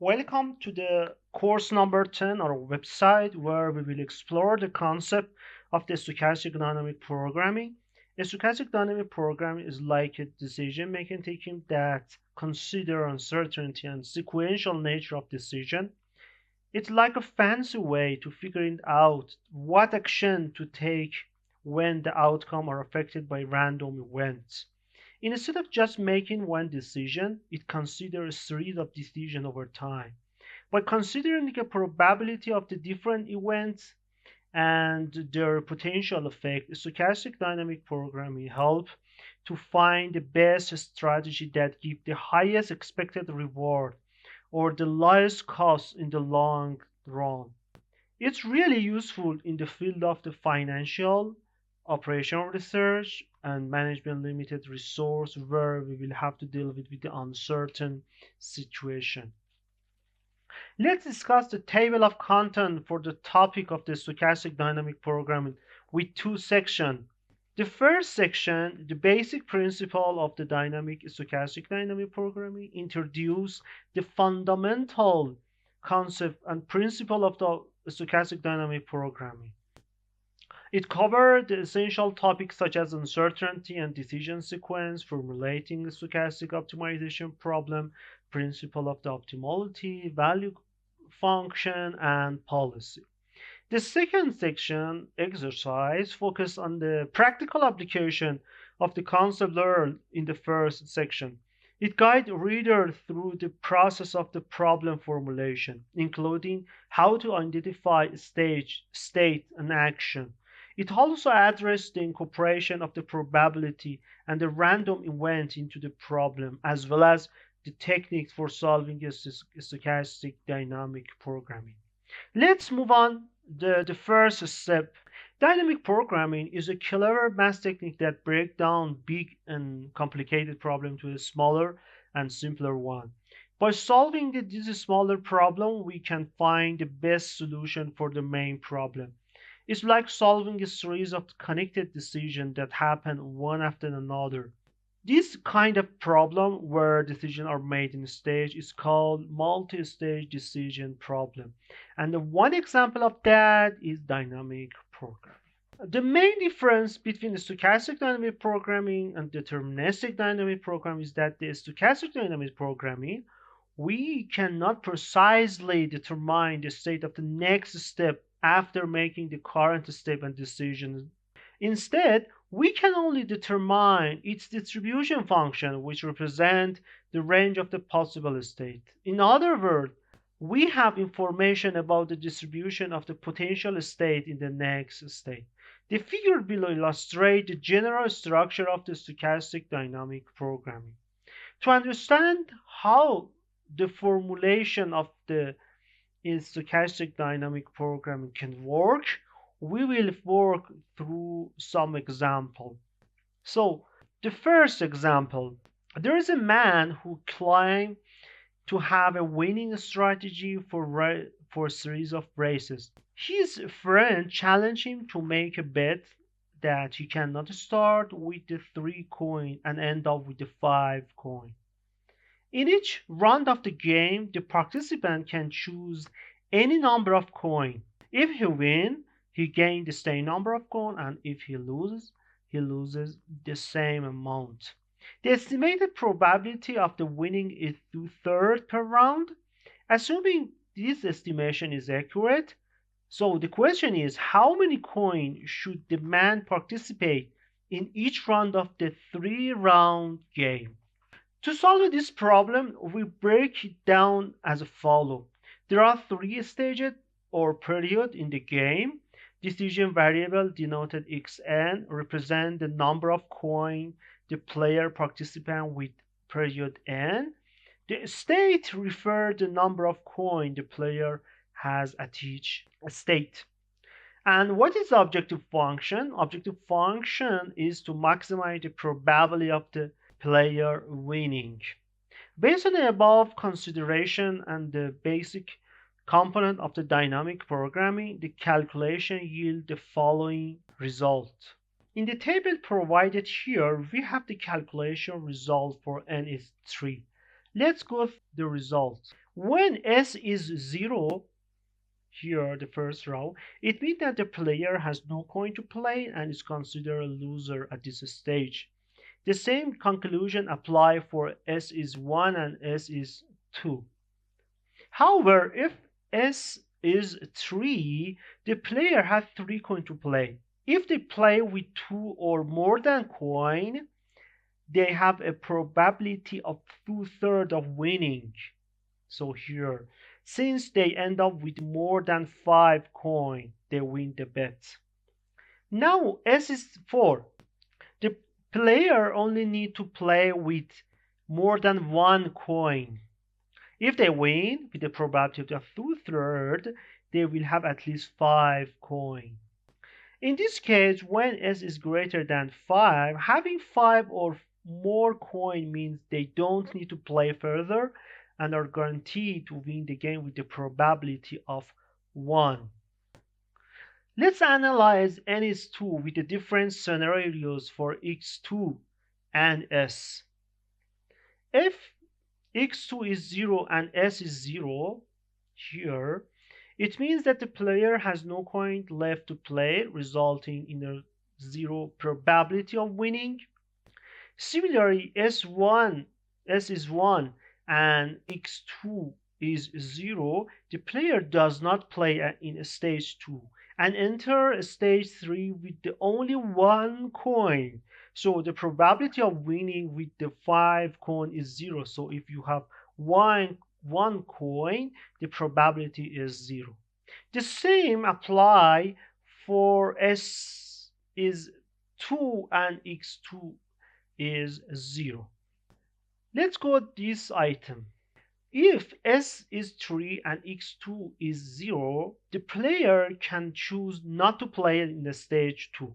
Welcome to the course number 10 on our website where we will explore the concept of the stochastic dynamic programming. A stochastic dynamic programming is like a decision-making technique that consider uncertainty and sequential nature of decision. It's like a fancy way to figuring out what action to take when the outcome are affected by random events. Instead of just making one decision, it considers a series of decisions over time. By considering the probability of the different events and their potential effect, stochastic dynamic programming helps to find the best strategy that gives the highest expected reward or the lowest cost in the long run. It's really useful in the field of the financial, operational research, and management limited resource where we will have to deal with the uncertain situation. Let's discuss the table of content for the topic of the stochastic dynamic programming with two sections. The first section, the basic principle of the dynamic stochastic dynamic programming, introduce the fundamental concept and principle of the stochastic dynamic programming. It covered the essential topics such as uncertainty and decision sequence, formulating the stochastic optimization problem, principle of the optimality, value function, and policy. The second section, exercise, focused on the practical application of the concept learned in the first section. It guides reader through the process of the problem formulation, including how to identify stage, state, and action. It also addresses the incorporation of the probability and the random event into the problem, as well as the techniques for solving a stochastic dynamic programming. Let's move on. The first step. Dynamic programming is a clever math technique that breaks down big and complicated problems to a smaller and simpler one. By solving this smaller problem, we can find the best solution for the main problem. It's like solving a series of connected decisions that happen one after another. This kind of problem where decisions are made in stage is called multi-stage decision problem. And the one example of that is dynamic programming. The main difference between the stochastic dynamic programming and deterministic dynamic programming is that the stochastic dynamic programming, we cannot precisely determine the state of the next step after making the current step and decision. Instead, we can only determine its distribution function, which represents the range of the possible state. In other words, we have information about the distribution of the potential state in the next state. The figure below illustrates the general structure of the stochastic dynamic programming. To understand how the formulation of the stochastic dynamic programming can work, we will work through some example. So, the first example, there is a man who claimed to have a winning strategy for a series of races. His friend challenged him to make a bet that he cannot start with the 3 coin and end up with the 5 coin. In each round of the game, the participant can choose any number of coin. If he wins, he gains the same number of coin, and if he loses the same amount. The estimated probability of the winning is 2/3 per round. Assuming this estimation is accurate, so the question is how many coins should the man participate in each round of the 3-round game? To solve this problem, we break it down as follows. There are 3 stages or periods in the game. Decision variable denoted xn represent the number of coins the player participant with period n. The state refers the number of coins the player has at each state. And what is the objective function? Objective function is to maximize the probability of the player winning. Based on the above consideration and the basic component of the dynamic programming, the calculation yield the following result. In the table provided here, we have the calculation result for n is 3. Let's go through the results. When S is 0, here the first row, it means that the player has no coin to play and is considered a loser at this stage. The same conclusion apply for S is 1 and S is 2. However, if S is 3, the player has 3 coins to play. If they play with 2 or more than coin, they have a probability of 2/3 of winning. So here, since they end up with more than 5 coin, they win the bet. Now S is 4. The player only need to play with more than 1 coin. If they win with the probability of 2/3, they will have at least 5 coin. In this case, when S is greater than 5, having 5 or more coin means they don't need to play further and are guaranteed to win the game with the probability of 1. Let's analyze NS2 with the different scenarios for X2 and S. If X2 is 0 and S is 0, here, it means that the player has no coin left to play, resulting in a 0 probability of winning. Similarly, S is 1 and X2 is 0, the player does not play in stage 2 and enter stage 3 with the only 1 coin. So the probability of winning with the 5 coin is 0. So if you have one coin, the probability is 0. The same apply for S is 2 and X2 is 0. Let's go this item. If S is 3 and X2 is 0, the player can choose not to play in the stage 2.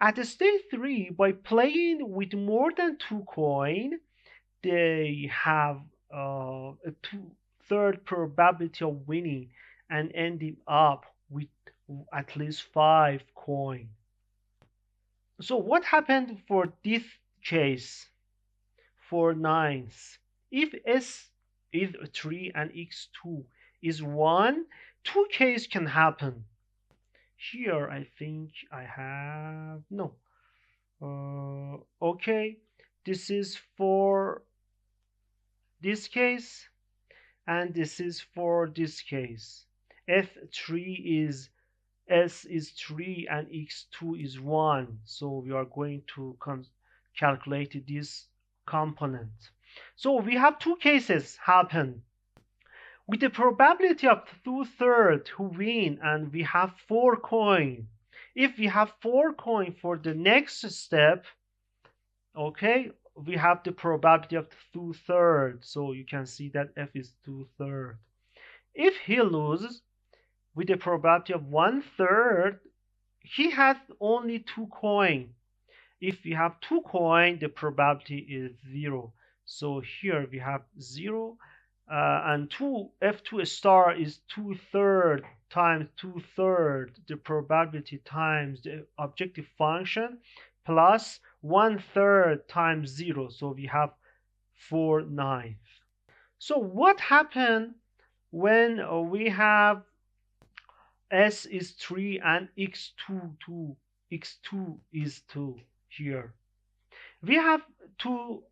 At the stage 3, by playing with more than 2 coin, they have a 2/3 probability of winning and ending up with at least 5 coin. So what happened for this case for nines? If S is 3 and X2 is 1, two cases can happen. Here I think I have no. Okay, this is for this case and this is for this case. F3 is S is 3 and X2 is 1. So we are going to calculate this component. So we have two cases happen. With the probability of 2/3 who win and we have 4 coin. If we have 4 coin for the next step, okay, we have the probability of 2/3. So you can see that F is 2/3. If he loses with the probability of 1/3, he has only 2 coin. If we have 2 coin, the probability is 0. So here we have 0 and F2 star is 2/3 times 2/3 the probability times the objective function plus 1/3 times 0. So we have 4/9. So what happened when we have S is 3 and X2 is 2 here? We have two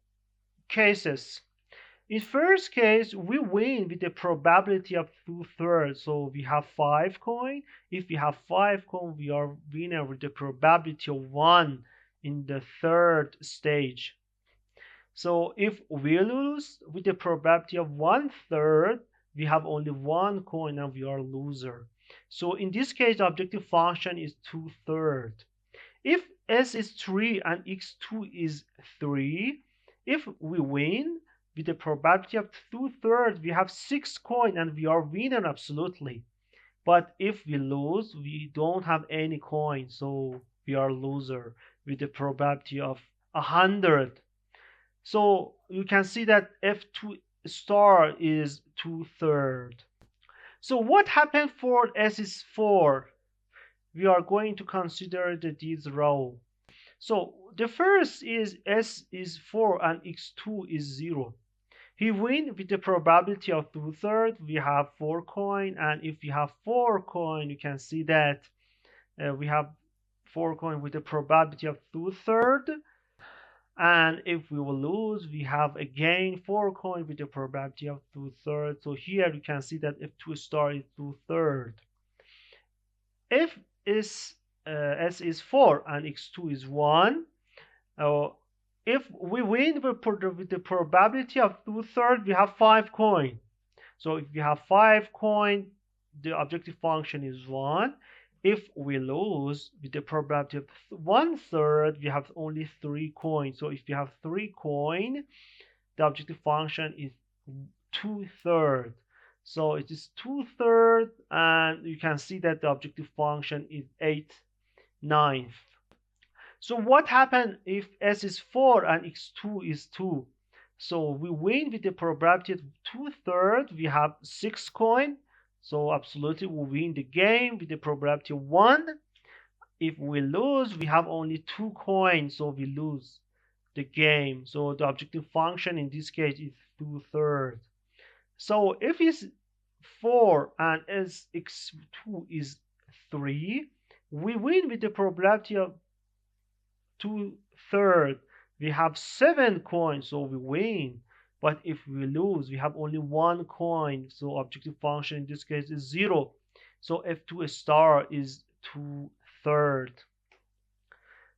cases. In first case, we win with the probability of 2/3. So we have 5 coin. If we have 5 coin, we are winner with the probability of 1 in the third stage. So if we lose with the probability of 1/3, we have only 1 coin and we are loser. So in this case, the objective function is 2/3. If S is 3 and X2 is 3, if we win with the probability of 2/3, we have 6 coin and we are winner absolutely. But if we lose, we don't have any coin, so we are loser with the probability of 100. So you can see that F2 star is 2/3. So what happened for S is 4? We are going to consider this row. So the first is S is 4 and X2 is 0. He win with the probability of 2/3. We have 4 coin, and if we have 4 coin, you can see that we have 4 coin with the probability of 2/3. And if we will lose, we have again 4 coin with the probability of 2/3. So here you can see that if 2 star is 2/3. If is S is 4 and X2 is 1, if we win with the probability of 2/3, we have 5 coin. So if you have 5 coin, the objective function is 1. If we lose with the probability of 1/3, we have only 3 coins. So if you have 3 coin, the objective function is 2/3. So it is 2/3, and you can see that the objective function is 8/9. So what happens if S is 4 and X2 is 2? So we win with the probability of 2/3. We have 6 coin. So absolutely we win the game with the probability of 1. If we lose, we have only 2 coins. So we lose the game. So the objective function in this case is 2/3. So if it's 4 and X2 is 3, we win with the probability of 2/3. We have 7 coins, so we win. But if we lose, we have only 1 coin. So objective function in this case is 0. So F2 star is 2/3.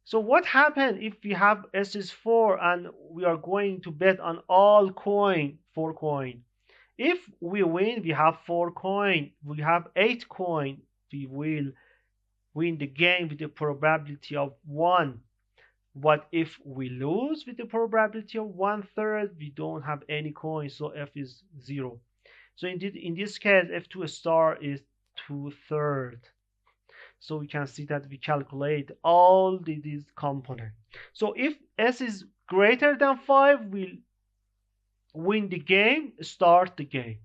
So what happens if we have S is 4 and we are going to bet on all 4 coin? If we win, we have 4 coin. We have 8 coin. We will win the game with the probability of 1. But if we lose with the probability of 1/3, we don't have any coins, so F is 0. So in this case, F2 star is 2/3. So we can see that we calculate all these components. So if S is greater than 5, we'll win the game, start the game,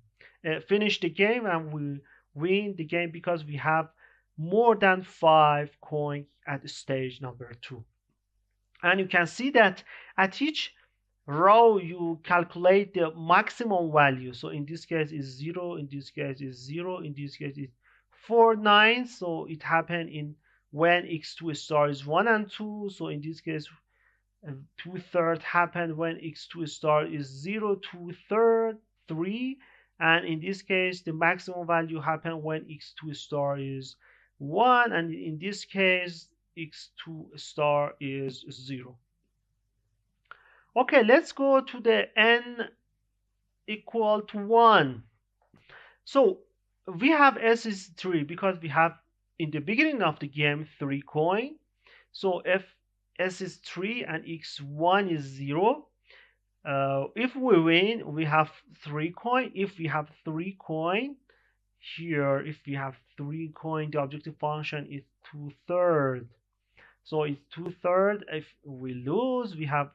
finish the game, and we win the game because we have more than 5 coins at stage number 2. And you can see that at each row you calculate the maximum value. So in this case is 0, in this case is 0, in this case is 4/9. So it happened in when X2 star is 1 and 2. So in this case 2/3 happened when X2 star is 0, 2/3, 3. And in this case the maximum value happened when X2 star is 1, and in this case X2 star is 0. Okay, let's go to the n equal to 1. So we have S is 3 because we have in the beginning of the game 3 coin. So if S is 3 and X1 is 0, if we win, we have 3 coin. If we have 3 coin, here, if we have 3 coin, the objective function is 2/3. So it's 2/3. If we lose, we have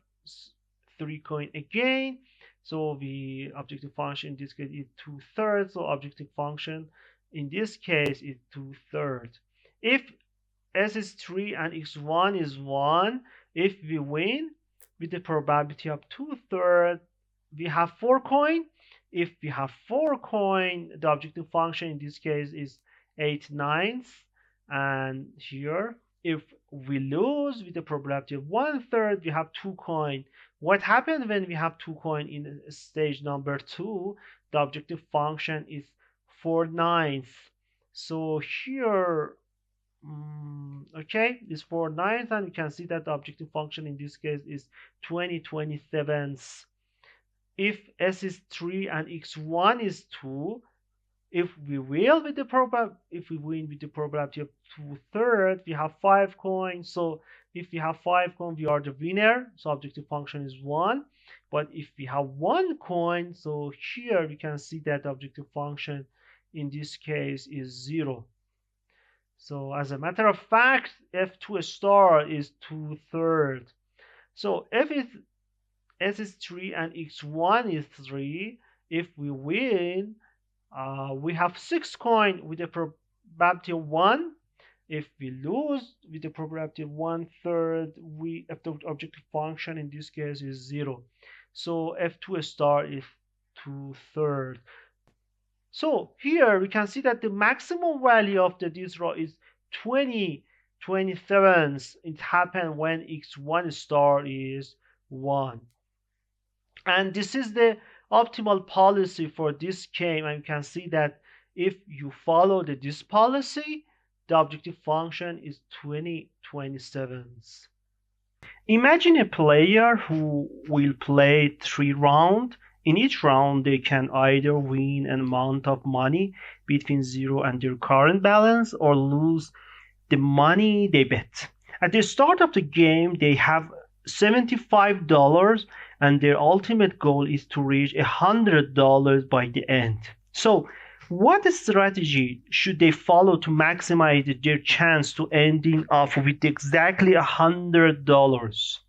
3 coin again. So the objective function in this case is 2/3. So objective function in this case is 2/3. If S is 3 and X1 is 1, if we win with the probability of 2/3, we have 4 coin. If we have 4 coin, the objective function in this case is 8/9. And here, if we lose with the probability of 1/3, we have 2 coin. What happens when we have 2 coin in stage number 2? The objective function is 4/9. So here, okay, is 4/9, and you can see that the objective function in this case is 20/27. If S is 3 and X1 is 2, if we win with the probability of 2/3, we have 5 coins. So if we have 5 coins, we are the winner. So objective function is 1. But if we have 1 coin, so here we can see that the objective function in this case is 0. So as a matter of fact, F2 star is 2/3. So if S is 3 and X1 is 3, if we win, we have 6 coin with a probability of 1. If we lose with the probability of 1/3, if the objective function in this case is 0. So F2 star is 2/3. So here we can see that the maximum value of this row is 20/27. It happened when x1 star is 1. And this is the optimal policy for this game. And you can see that if you follow this policy, the objective function is 20/27. Imagine a player who will play 3 rounds. In each round, they can either win an amount of money between 0 and their current balance or lose the money they bet. At the start of the game, they have $75 and their ultimate goal is to reach $100 by the end. So, what strategy should they follow to maximize their chance to ending up with exactly $100?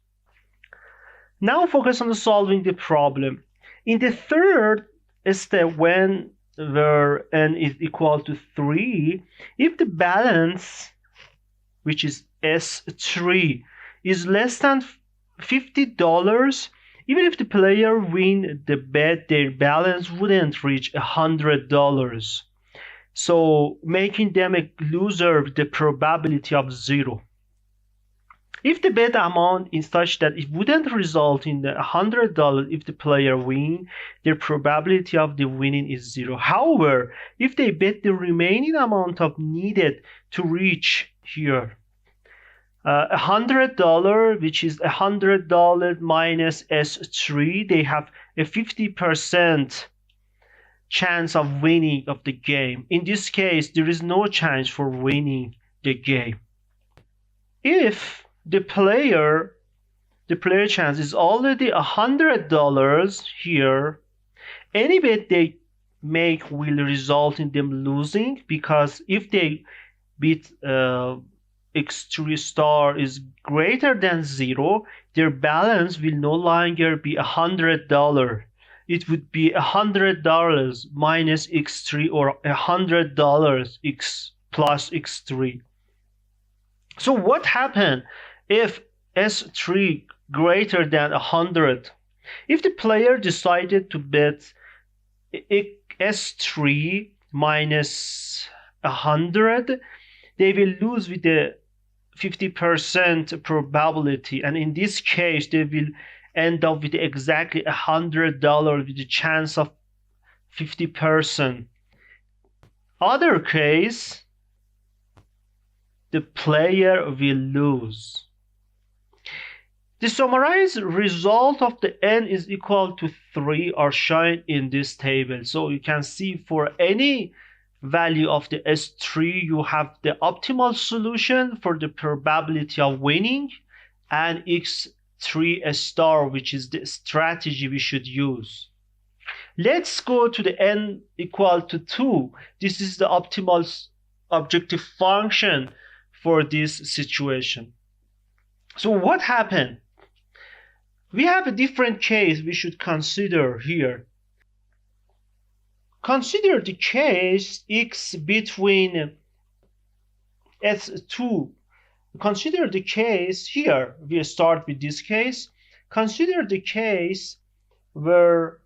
Now focus on solving the problem. In the third step, when where n is equal to 3, if the balance, which is S3, is less than $50, even if the player win the bet, their balance wouldn't reach $100. So making them a loser with the probability of 0. If the bet amount is such that it wouldn't result in the $100 if the player win, their probability of the winning is 0. However, if they bet the remaining amount of needed to reach here $100, which is $100 minus S3, they have a 50% chance of winning of the game. In this case, there is no chance for winning the game. If the player chance is already $100 here, any bet they make will result in them losing, because if they beat x3 star is greater than 0, their balance will no longer be $100. It would be $100 minus x3 or $100 x plus x3. So what happened if S3 greater than 100? If the player decided to bet S3 minus 100, they will lose with the 50% probability, and in this case they will end up with exactly $100 with a chance of 50%. Other case, the player will lose. The summarized result of the n is equal to 3 are shown in this table. So you can see for any value of the S3, you have the optimal solution for the probability of winning, and x3 star, which is the strategy we should use. Let's go to the n equal to 2. This is the optimal objective function for this situation. So what happened? We have a different case we should consider here. Consider the case x between S2. Consider the case here. We start with this case. Consider the case where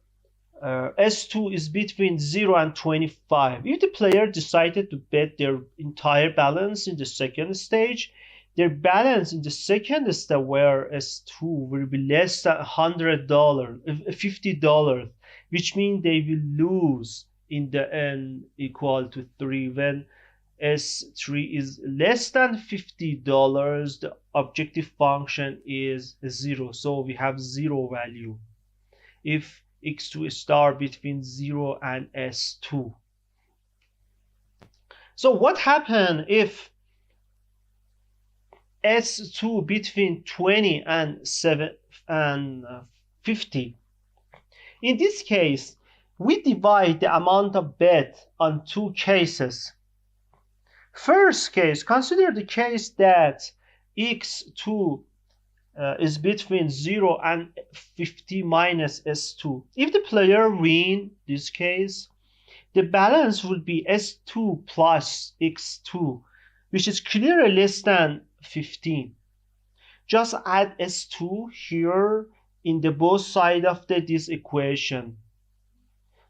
S2 is between 0 and 25. If the player decided to bet their entire balance in the second stage, their balance in the second step where S2 will be less than $100, $50, which means they will lose in the n equal to 3. When S3 is less than $50, the objective function is 0. So we have 0 value if x2 star between 0 and S2. So what happened if S2 between 20 and 50? In this case, we divide the amount of bet on 2 cases. First case, consider the case that x2 is between 0 and 50 minus S2. If the player wins this case, the balance will be S2 plus x2, which is clearly less than 15. Just add S2 here in the both sides of this equation.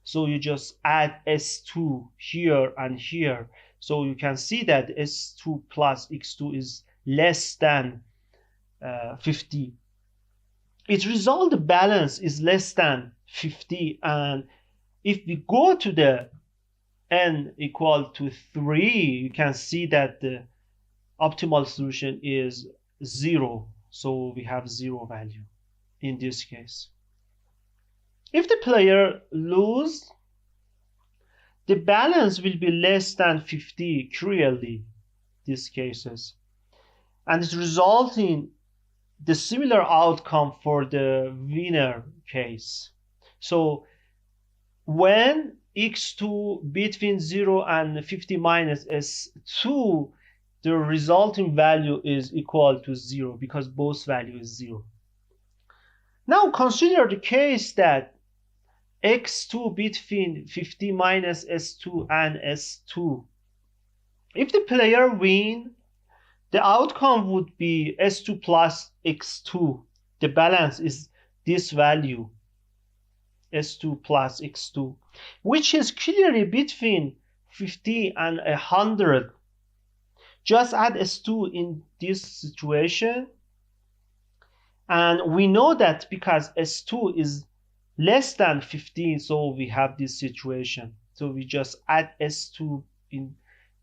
So you just add S2 here and here. So you can see that S2 plus X2 is less than 50. It results the balance is less than 50, and if we go to the n equal to 3, you can see that the optimal solution is 0. So we have 0 value in this case. If the player loses, the balance will be less than 50 clearly, these cases. And it results in the similar outcome for the winner case. So when x2 between 0 and 50 minus s2, the resulting value is equal to 0 because both value is 0. Now consider the case that x2 between 50 minus s2 and s2. If the player wins, the outcome would be s2 plus x2. The balance is this value, s2 plus x2, which is clearly between 50 and 100. Just add s2 in this situation. And we know that because s2 is less than 15, so we have this situation. So we just add s2 in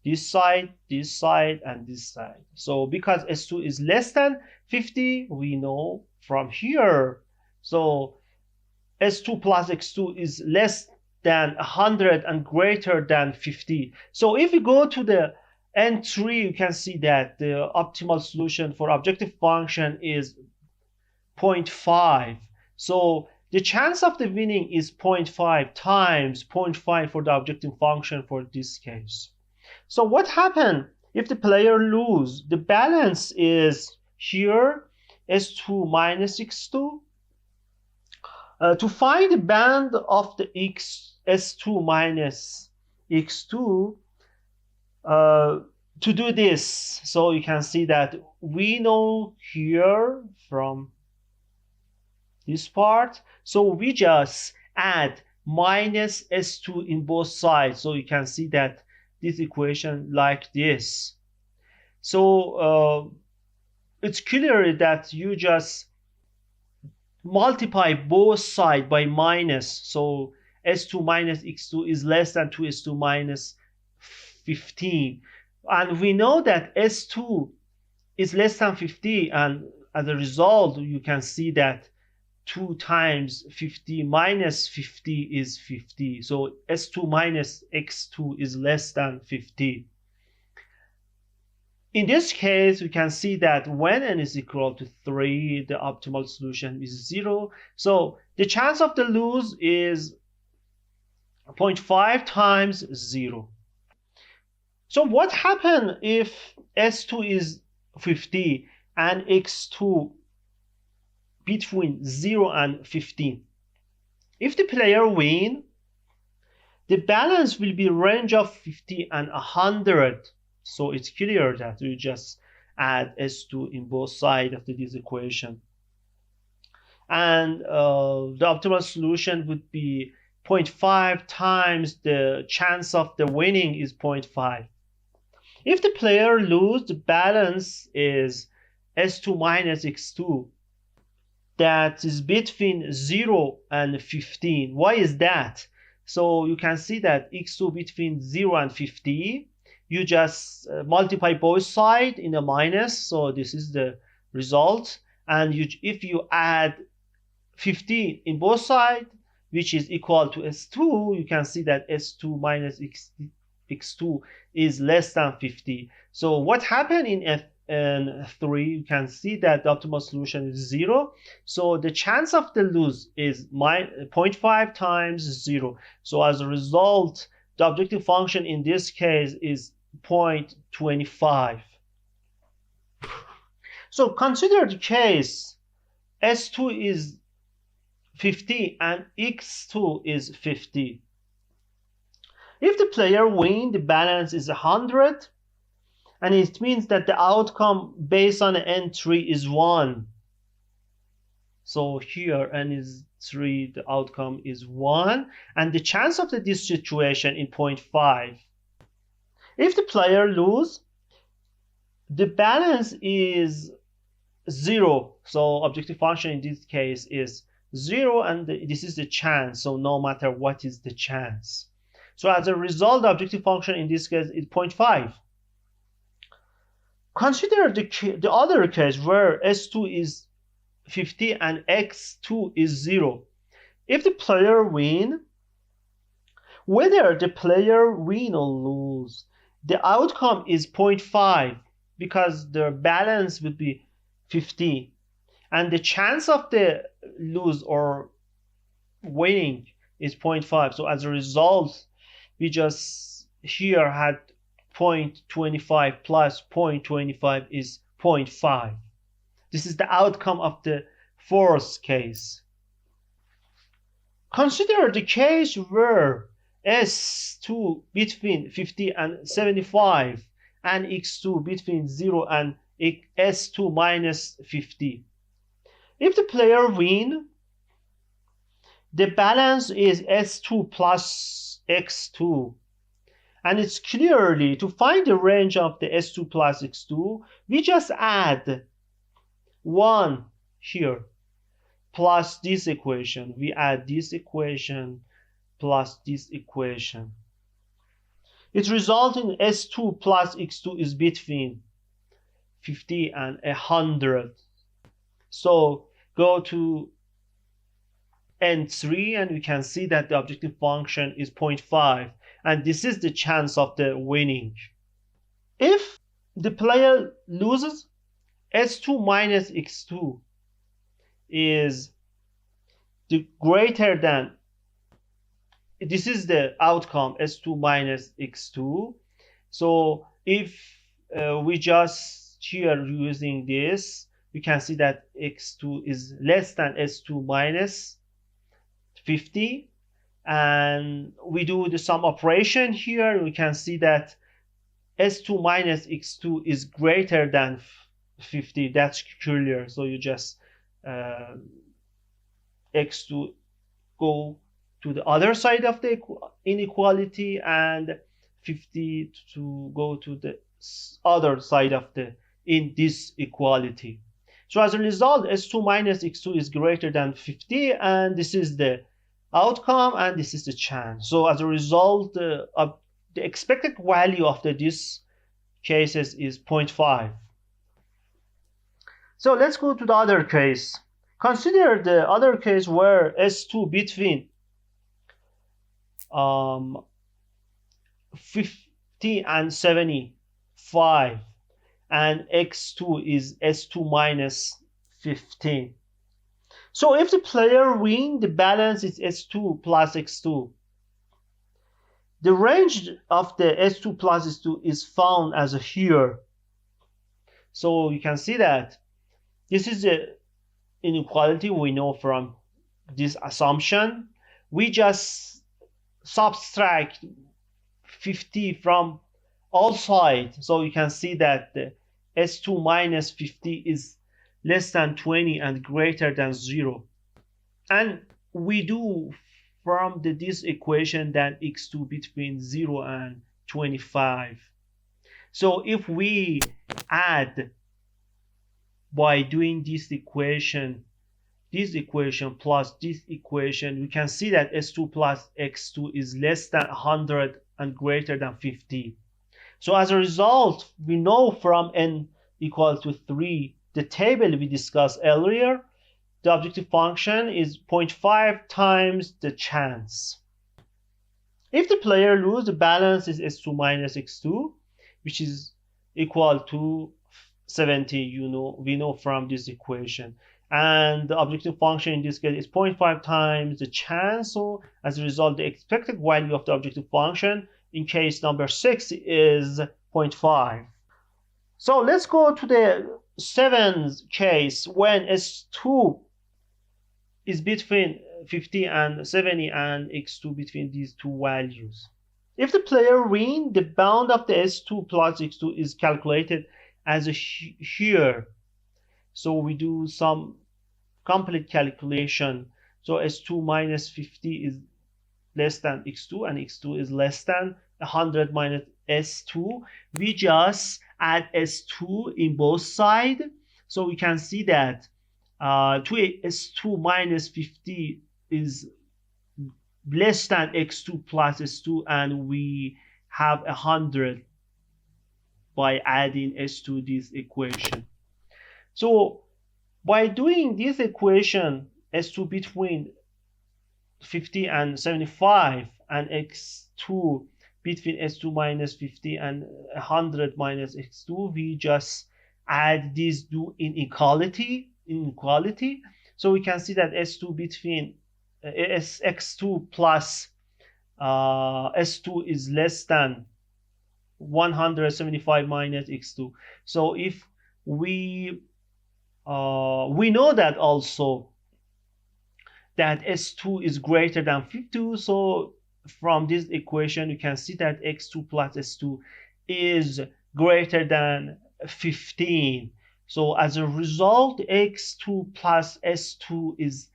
this side, and this side. So because s2 is less than 50, we know from here. So s2 plus x2 is less than 100 and greater than 50. So if we go to the n3, you can see that the optimal solution for objective function is 0.5. So the chance of the winning is 0.5 times 0.5 for the objective function for this case. So what happened if the player loses? The balance is here, s2 minus x2. To find the band of the s2 minus x2, to do this, so you can see that we know here from this part, so we just add minus s2 in both sides. So you can see that this equation like this. So it's clear that you just multiply both sides by minus. So s2 minus x2 is less than 2s2 minus 15. And we know that s2 is less than 50, and as a result, you can see that 2 times 50 minus 50 is 50. So s2 minus x2 is less than 50. In this case, we can see that when n is equal to 3, the optimal solution is 0. So the chance of the lose is 0.5 times 0. So what happens if s2 is 50 and x2 between 0 and 15? If the player wins, the balance will be range of 50 and 100. So it's clear that we just add s2 in both sides of this equation. And the optimal solution would be 0.5 times the chance of the winning is 0.5. If the player loses, the balance is s2 minus x2. That is between 0 and 15. Why is that? So you can see that x2 between 0 and 50, you just multiply both sides in a minus. So this is the result. And if you add 50 in both sides, which is equal to s2, you can see that s2 minus x2 is less than 50. So what happened in N3, you can see that the optimal solution is 0. So the chance of the lose is 0.5 times 0. So as a result, the objective function in this case is 0.25. So consider the case s2 is 50 and x2 is 50. If the player wins, the balance is 100, and it means that the outcome based on n3 is 1. So here n is 3, the outcome is 1, and the chance of this situation in 0.5. If the player lose, the balance is 0. So objective function in this case is 0, and this is the chance. So no matter what is the chance. So as a result, the objective function in this case is 0.5. Consider the other case where S2 is 50 and X2 is 0. If the player win, whether the player win or lose, the outcome is 0.5 because the balance would be 50, and the chance of the lose or winning is 0.5. So as a result, we just here had 0.25 plus 0.25 is 0.5. This is the outcome of the fourth case. Consider the case where S2 between 50 and 75 and X2 between 0 and S2 minus 50. If the player win, the balance is S2 plus X2. And it's clearly to find the range of the S2 plus X2, we just add 1 here plus this equation. We add this equation plus this equation. It results in S2 plus X2 is between 50 and 100. So go to N3 and you can see that the objective function is 0.5, and this is the chance of the winning. If the player loses, S2 minus X2 is the greater than, this is the outcome, S2 minus X2. So if we just here using this, we can see that X2 is less than S2 minus 50, and we do the sum operation here, we can see that S2 minus X2 is greater than 50. That's clear. So you just X2 go to the other side of the inequality and 50 to go to the other side of the in this equality. So as a result, S2 minus X2 is greater than 50, and this is the outcome and this is the chance. So as a result, the expected value of these cases is 0.5. So let's go to the other case. Consider the other case where S2 between 50 and 75 and X2 is S2 minus 15. So if the player wins, the balance is S2 plus X2. The range of the S2 plus S2 is found as here. So you can see that this is the inequality we know from this assumption. We just subtract 50 from all sides. So you can see that the S2 minus 50 is less than 20 and greater than 0. And we do from this equation that X2 between 0 and 25. So if we add by doing this equation plus this equation, we can see that S2 plus X2 is less than 100 and greater than 50. So as a result, we know from n equal to 3, the table we discussed earlier, the objective function is 0.5 times the chance. If the player loses, the balance is S2 minus X2, which is equal to 70, we know from this equation. And the objective function in this case is 0.5 times the chance. So as a result, the expected value of the objective function in case number 6 is 0.5. So let's go to the 7th case when S2 is between 50 and 70 and X2 between these two values. If the player wins, the bound of the S2 plus X2 is calculated as here. So we do some complete calculation. So S2 minus 50 is less than x2 and x2 is less than 100 minus s2. We just add s2 in both sides. So we can see that s2 minus 50 is less than x2 plus s2, and we have 100 by adding s to this equation. So by doing this equation, s2 between 50 and 75 and x2 between s2 minus 50 and 100 minus x2, we just add these two inequality. So we can see that s2 between x2 plus s2 is less than 175 minus x2. So if we know that also that s2 is greater than 50, so from this equation you can see that x2 plus s2 is greater than 15. So as a result, x2 plus s2 is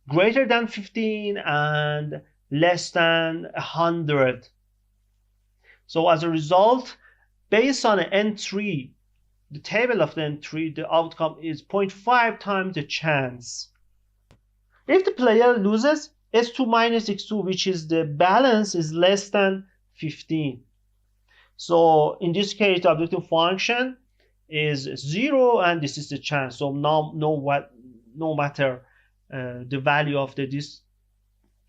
greater than 15 and less than 100. So as a result, based on n3, the table of the n3, the outcome is 0.5 times the chance. If the player loses, s2 minus x2, which is the balance, is less than 15. So in this case, the objective function is 0, and this is the chance. So now no matter the value of these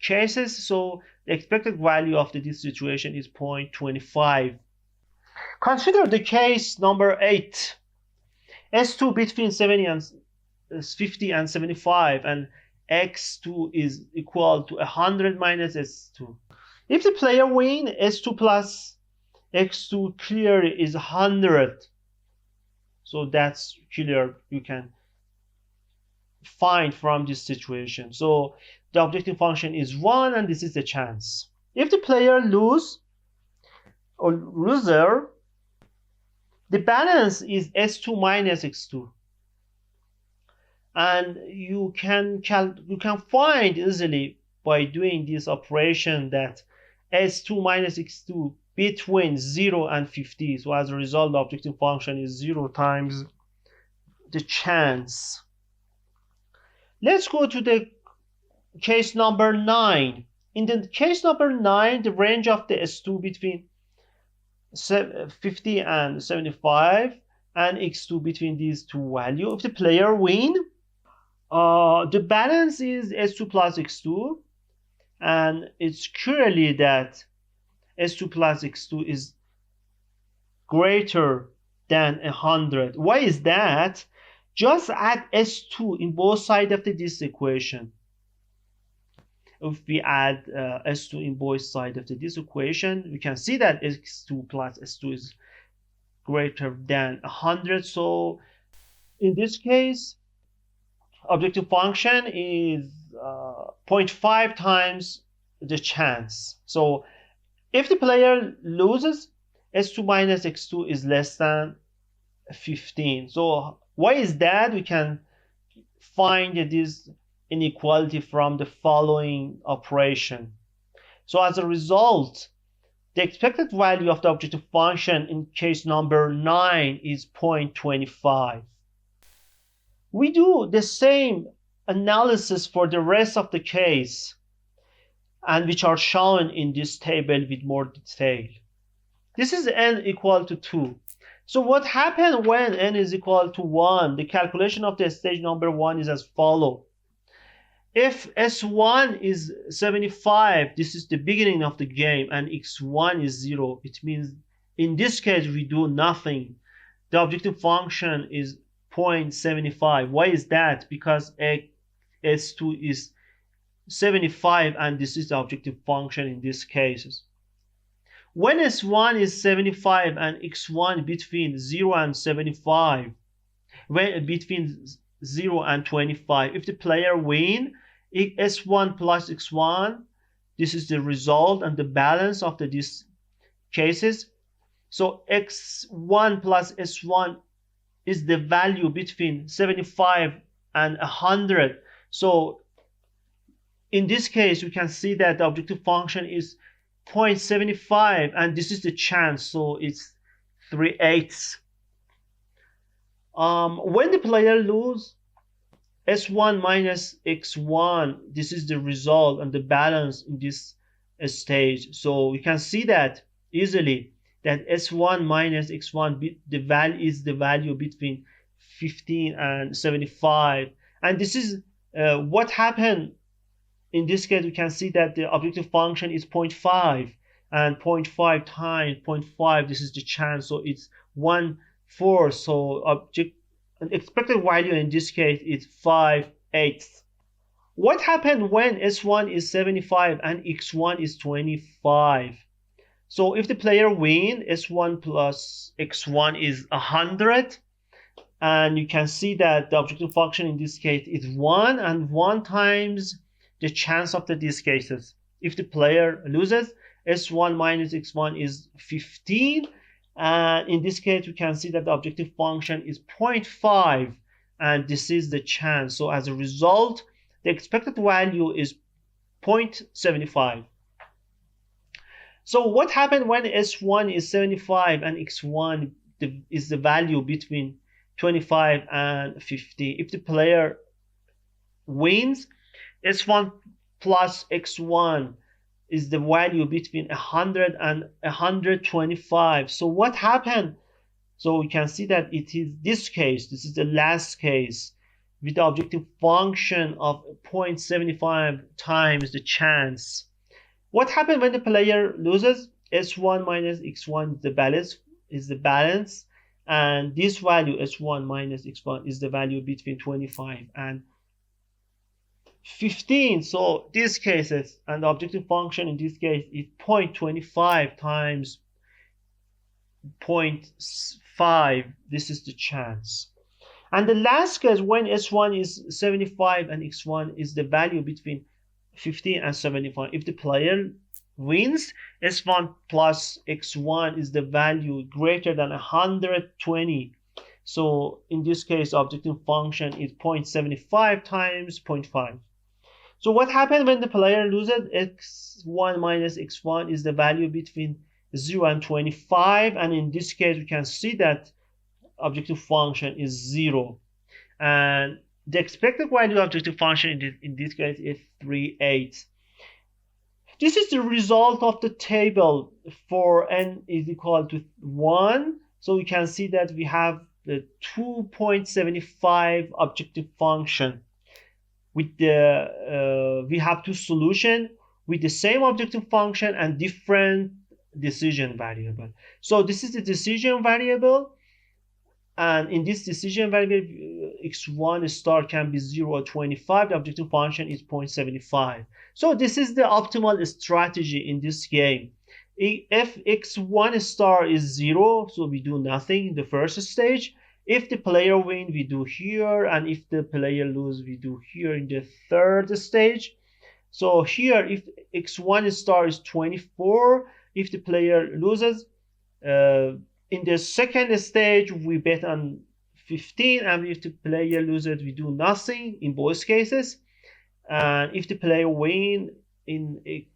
cases, so the expected value of this situation is 0.25. Consider the case number 8. S2 between 50 and 75, and x2 is equal to 100 minus s2. If the player wins, s2 plus x2 clearly is 100. So that's clear, you can find from this situation. So the objective function is 1, and this is the chance. If the player loses, the balance is s2 minus x2, and you can find easily by doing this operation that s2 minus x2 between 0 and 50. So as a result, the objective function is 0 times the chance. Let's go to the case number 9. In the case number 9, the range of the s2 between 50 and 75 and x2 between these two values. If the player wins, the balance is s2 plus x2, and it's clearly that s2 plus x2 is greater than 100. Why is that? Just add s2 in both sides of this equation. If we add s2 in both sides of this equation, we can see that x2 plus s2 is greater than 100. So in this case, objective function is 0.5 times the chance. So if the player loses, s2 minus x2 is less than 15. So why is that? We can find this inequality from the following operation. So as a result, the expected value of the objective function in case number 9 is 0.25. We do the same analysis for the rest of the case, and which are shown in this table with more detail. This is n equal to 2. So what happens when n is equal to 1? The calculation of the stage number 1 is as follows. If s1 is 75, this is the beginning of the game, and x1 is 0, it means in this case we do nothing. The objective function is 0.75. Why is that? Because s2 is 75, and this is the objective function in these cases. When s1 is 75 and x1 between 0 and 75, when between 0 and 25, if the player wins, s1 plus x1, this is the result and the balance of these cases. So x1 plus s1 is the value between 75 and 100. So in this case, we can see that the objective function is 0.75, and this is the chance, so it's 3/8. When the player loses S1 minus X1, this is the result and the balance in this stage. So we can see that easily that S1 minus X1, the value is the value between 15 and 75. And this is what happened in this case. We can see that the objective function is 0.5, and 0.5 times 0.5, this is the chance, so it's 1/4. So an expected value in this case is 5/8. What happened when S1 is 75 and X1 is 25? So if the player wins, S1 plus X1 is 100. And you can see that the objective function in this case is 1, and 1 times the chance of these cases. If the player loses, S1 minus X1 is 15. And in this case, we can see that the objective function is 0.5, and this is the chance. So as a result, the expected value is 0.75. So what happened when S1 is 75 and X1 is the value between 25 and 50? If the player wins, S1 plus X1 is the value between 100 and 125. So what happened? So we can see that it is this case. This is the last case with the objective function of 0.75 times the chance. What happened when the player loses? S1 minus X1 is the balance, and this value S1 minus X1 is the value between 25 and 15. So these cases, and the objective function in this case is 0.25 times 0.5. This is the chance. And the last case, when S1 is 75 and X1 is the value between 15 and 75. If the player wins, S1 plus X1 is the value greater than 120. So in this case, objective function is 0.75 times 0.5. So what happens when the player loses? X1 minus X1 is the value between 0 and 25. And in this case, we can see that objective function is 0. And the expected value of objective function in this case is 3/8. This is the result of the table for n is equal to 1. So we can see that we have the 2.75 objective function with the we have two solutions with the same objective function and different decision variable. So this is the decision variable, and in this decision variable, x1 star can be 0 or 25. The objective function is 0.75. So this is the optimal strategy in this game. If x1 star is 0, so we do nothing in the first stage. If the player wins, we do here, and if the player loses, we do here in the third stage. So here, if x1 star is 24, if the player loses, in the second stage, we bet on 15, and if the player loses, we do nothing in both cases. And if the player wins in a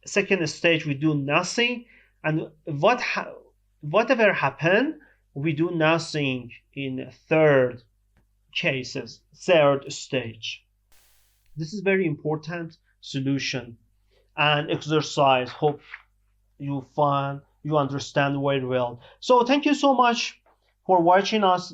second stage, we do nothing. And whatever happened, we do nothing in third stage. This is very important solution and exercise. Hope you understand very well. So thank you so much for watching us.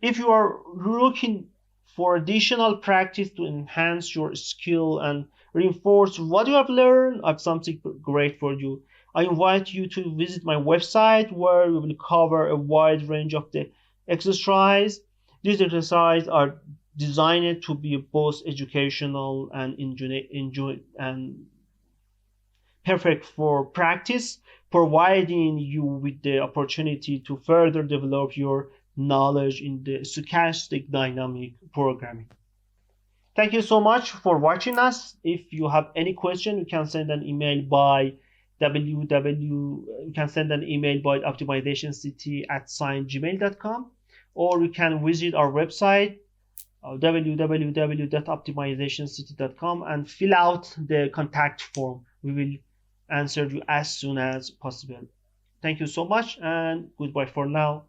If you are looking for additional practice to enhance your skill and reinforce what you have learned, I have something great for you. I invite you to visit my website, where we will cover a wide range of the exercise. These exercises are designed to be both educational and perfect for practice, providing you with the opportunity to further develop your knowledge in the stochastic dynamic programming. Thank you so much for watching us. If you have any question, you can send an email by optimizationcity@gmail.com, or you can visit our website www.optimizationcity.com and fill out the contact form. We will answer you as soon as possible. Thank you so much and goodbye for now.